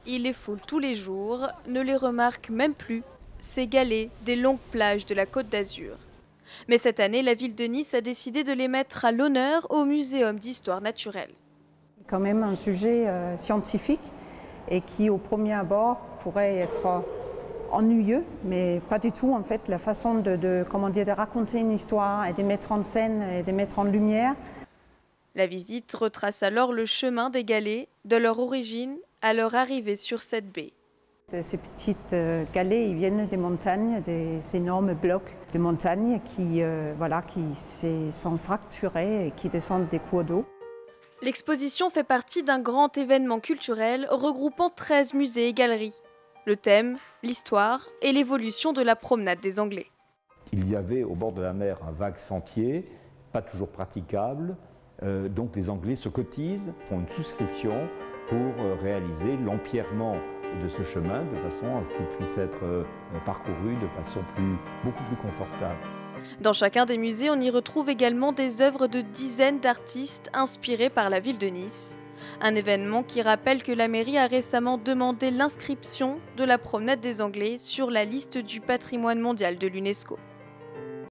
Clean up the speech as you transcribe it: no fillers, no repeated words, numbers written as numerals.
Il les foule tous les jours, ne les remarque même plus, ces galets des longues plages de la Côte d'Azur. Mais cette année, la ville de Nice a décidé de les mettre à l'honneur au Muséum d'histoire naturelle. Quand même un sujet scientifique et qui au premier abord pourrait être ennuyeux, mais pas du tout en fait. La façon de raconter une histoire et de mettre en scène et de mettre en lumière. La visite retrace alors le chemin des galets, de leur origine à leur arrivée sur cette baie. Ces petites galets, ils viennent des montagnes, des énormes blocs de montagnes qui sont fracturés et qui descendent des cours d'eau. L'exposition fait partie d'un grand événement culturel regroupant 13 musées et galeries. Le thème, l'histoire et l'évolution de la promenade des Anglais. Il y avait au bord de la mer un vague sentier, pas toujours praticable, donc les Anglais se cotisent, font une souscription pour réaliser l'empierrement de ce chemin de façon à ce qu'il puisse être parcouru de façon beaucoup plus confortable. Dans chacun des musées, on y retrouve également des œuvres de dizaines d'artistes inspirés par la ville de Nice. Un événement qui rappelle que la mairie a récemment demandé l'inscription de la promenade des Anglais sur la liste du patrimoine mondial de l'UNESCO.